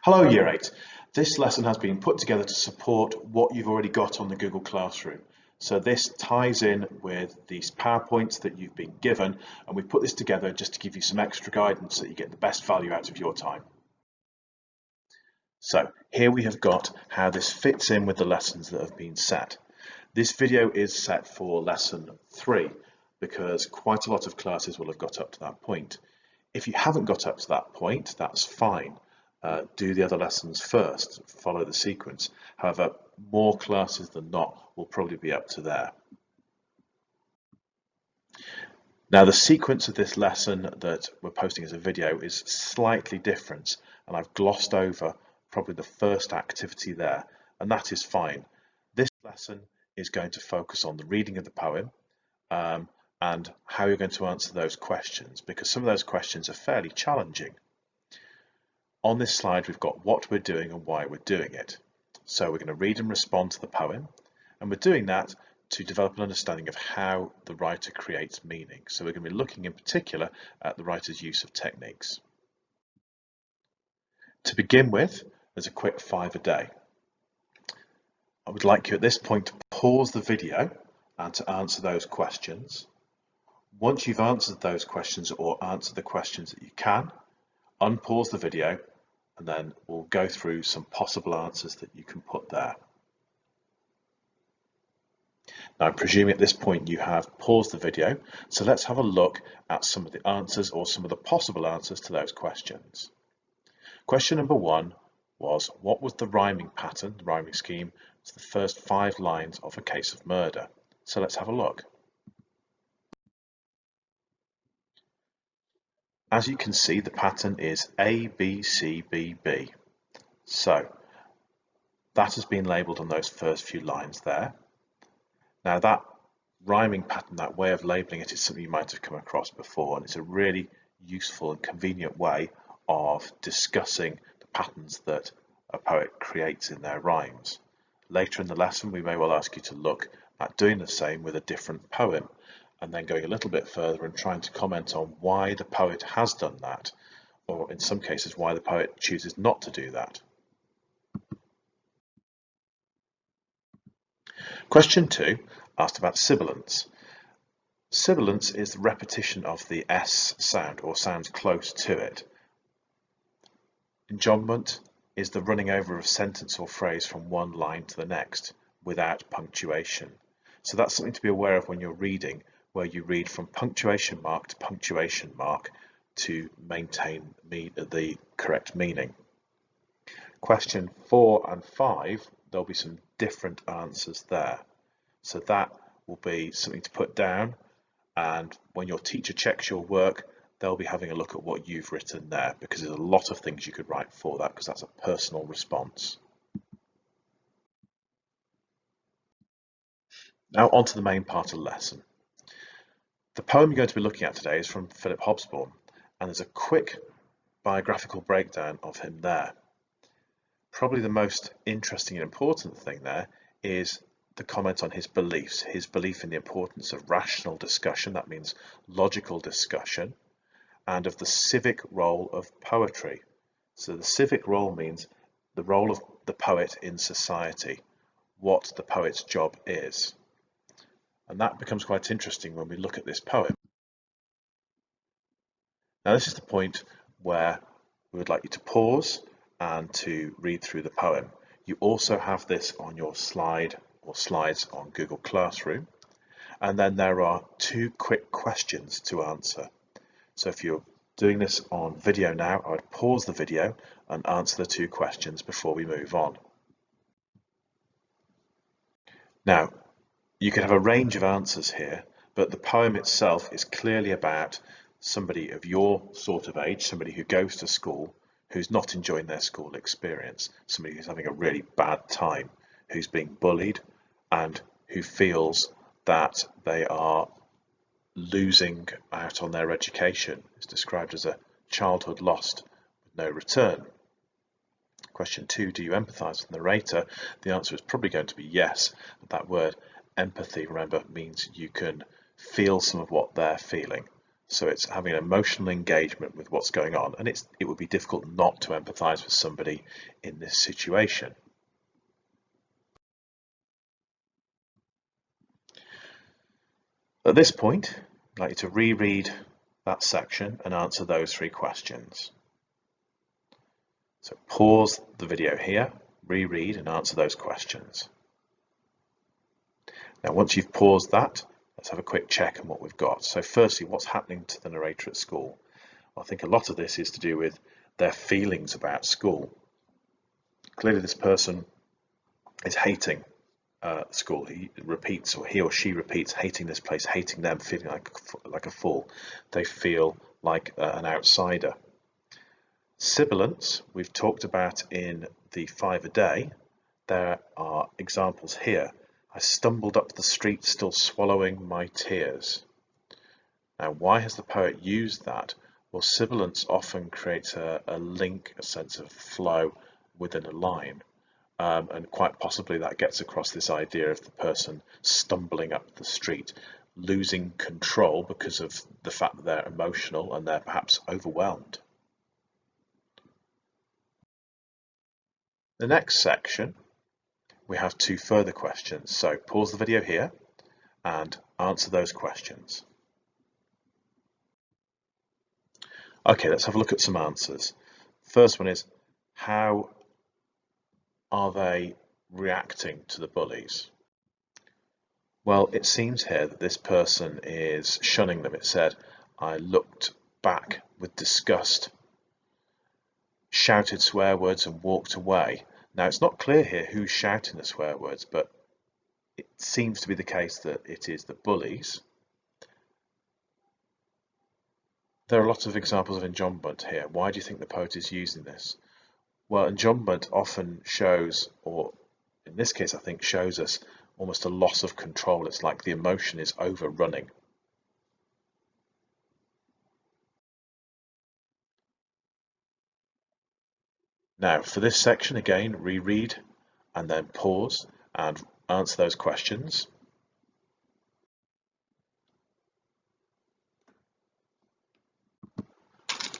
Hello Year 8. This lesson has been put together to support what you've already got on the Google Classroom. So this ties in with these PowerPoints that you've been given, and we've put this together just to give you some extra guidance so that you get the best value out of your time. So here we have got how this fits in with the lessons that have been set. This video is set for lesson 3 because quite a lot of classes will have got up to that point. If you haven't got up to that point, that's fine. Do the other lessons first, follow the sequence. However, more classes than not will probably be up to there. Now the sequence of this lesson that we're posting as a video is slightly different, and I've glossed over probably the first activity there, and that is fine. This lesson is going to focus on the reading of the poem and how you're going to answer those questions, because some of those questions are fairly challenging. On this slide, we've got what we're doing and why we're doing it. So we're going to read and respond to the poem, and we're doing that to develop an understanding of how the writer creates meaning. So we're going to be looking in particular at the writer's use of techniques. To begin with, there's a quick 5 a day. I would like you at this point to pause the video and to answer those questions. Once you've answered those questions or answered the questions that you can, unpause the video, and then we'll go through some possible answers that you can put there. Now, I'm presuming at this point you have paused the video, so let's have a look at some of the answers or some of the possible answers to those questions. Question number 1 was, what was the rhyming pattern, the rhyming scheme, to the first 5 lines of A Case of Murder? So let's have a look. As you can see, the pattern is A, B, C, B, B. So that has been labelled on those first few lines there. Now that rhyming pattern, that way of labelling it, is something you might have come across before, and it's a really useful and convenient way of discussing the patterns that a poet creates in their rhymes. Later in the lesson, we may well ask you to look at doing the same with a different poem, and then going a little bit further and trying to comment on why the poet has done that, or in some cases why the poet chooses not to do that. Question 2 asked about sibilance. Sibilance is the repetition of the S sound, or sounds close to it. Enjambment is the running over of sentence or phrase from one line to the next without punctuation. So that's something to be aware of when you're reading, where you read from punctuation mark to punctuation mark to maintain the correct meaning. Question 4 and 5, there'll be some different answers there. So that will be something to put down, and when your teacher checks your work, they'll be having a look at what you've written there, because there's a lot of things you could write for that, because that's a personal response. Now on to the main part of the lesson. The poem you're going to be looking at today is from Philip Hobsbawm, and there's a quick biographical breakdown of him there. Probably the most interesting and important thing there is the comment on his beliefs, his belief in the importance of rational discussion, that means logical discussion, and of the civic role of poetry. So the civic role means the role of the poet in society, what the poet's job is. And that becomes quite interesting when we look at this poem. Now this is the point where we would like you to pause and to read through the poem. You also have this on your slide or slides on Google Classroom, and then there are 2 quick questions to answer. So if you're doing this on video now, I would pause the video and answer the 2 questions before we move on. Now, you can have a range of answers here, but the poem itself is clearly about somebody of your sort of age, somebody who goes to school, who's not enjoying their school experience, somebody who's having a really bad time, who's being bullied, and who feels that they are losing out on their education. It's described as a childhood lost with no return. Question 2, do you empathise with the narrator? The answer is probably going to be yes. That word empathy, remember, means you can feel some of what they're feeling. So it's having an emotional engagement with what's going on, and it would be difficult not to empathise with somebody in this situation. At this point, I'd like you to reread that section and answer those 3 questions. So pause the video here, reread and answer those questions. Now once you've paused that, let's have a quick check on what we've got. So firstly, what's happening to the narrator at school? I think a lot of this is to do with their feelings about school. Clearly this person is hating school. He or she repeats hating this place, hating them, feeling like a fool. They feel like an outsider. Sibilance, we've talked about in the 5 a day. There are examples here. I stumbled up the street still swallowing my tears. Now, why has the poet used that? Well, sibilance often creates a link, a sense of flow within a line. And quite possibly that gets across this idea of the person stumbling up the street, losing control because of the fact that they're emotional and they're perhaps overwhelmed. The next section, we have 2 further questions. So pause the video here and answer those questions. Okay, let's have a look at some answers. First one is, how are they reacting to the bullies? Well, it seems here that this person is shunning them. It said, I looked back with disgust, shouted swear words and walked away. Now, it's not clear here who's shouting the swear words, but it seems to be the case that it is the bullies. There are lots of examples of enjambment here. Why do you think the poet is using this? Well, enjambment often shows, or in this case I think shows us, almost a loss of control. It's like the emotion is overrunning. Now for this section again, reread and then pause and answer those questions.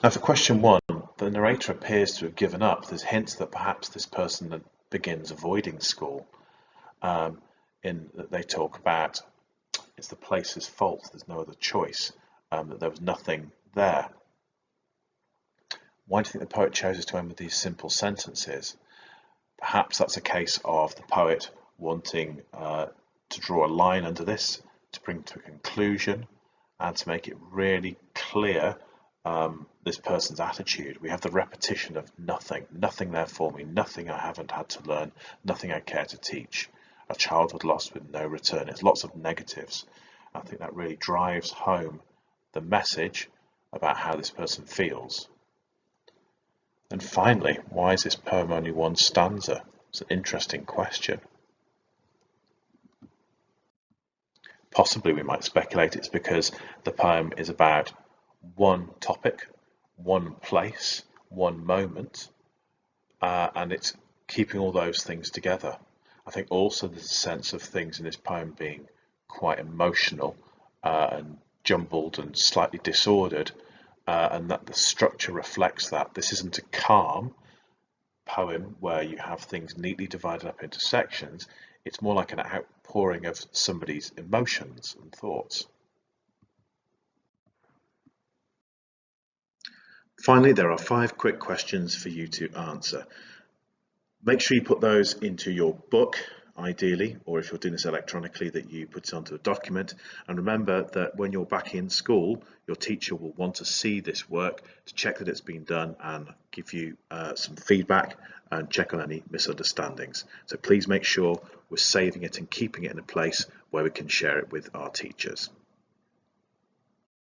Now for question 1, the narrator appears to have given up. There's hints that perhaps this person begins avoiding school. In that they talk about it's the place's fault, there's no other choice, that there was nothing there. Why do you think the poet chooses to end with these simple sentences? Perhaps that's a case of the poet wanting to draw a line under this, to bring to a conclusion and to make it really clear this person's attitude. We have the repetition of nothing there for me, nothing I haven't had to learn, nothing I care to teach, a childhood lost with no return. It's lots of negatives. I think that really drives home the message about how this person feels. And finally, why is this poem only 1 stanza? It's an interesting question. Possibly we might speculate it's because the poem is about 1 topic, 1 place, 1 moment, and it's keeping all those things together. I think also there's a sense of things in this poem being quite emotional and jumbled and slightly disordered, and that the structure reflects that. This isn't a calm poem where you have things neatly divided up into sections. It's more like an outpouring of somebody's emotions and thoughts. Finally, there are 5 quick questions for you to answer. Make sure you put those into your book, ideally, or if you're doing this electronically, that you put it onto a document. And remember that when you're back in school, your teacher will want to see this work to check that it's been done and give you some feedback and check on any misunderstandings. So please make sure we're saving it and keeping it in a place where we can share it with our teachers.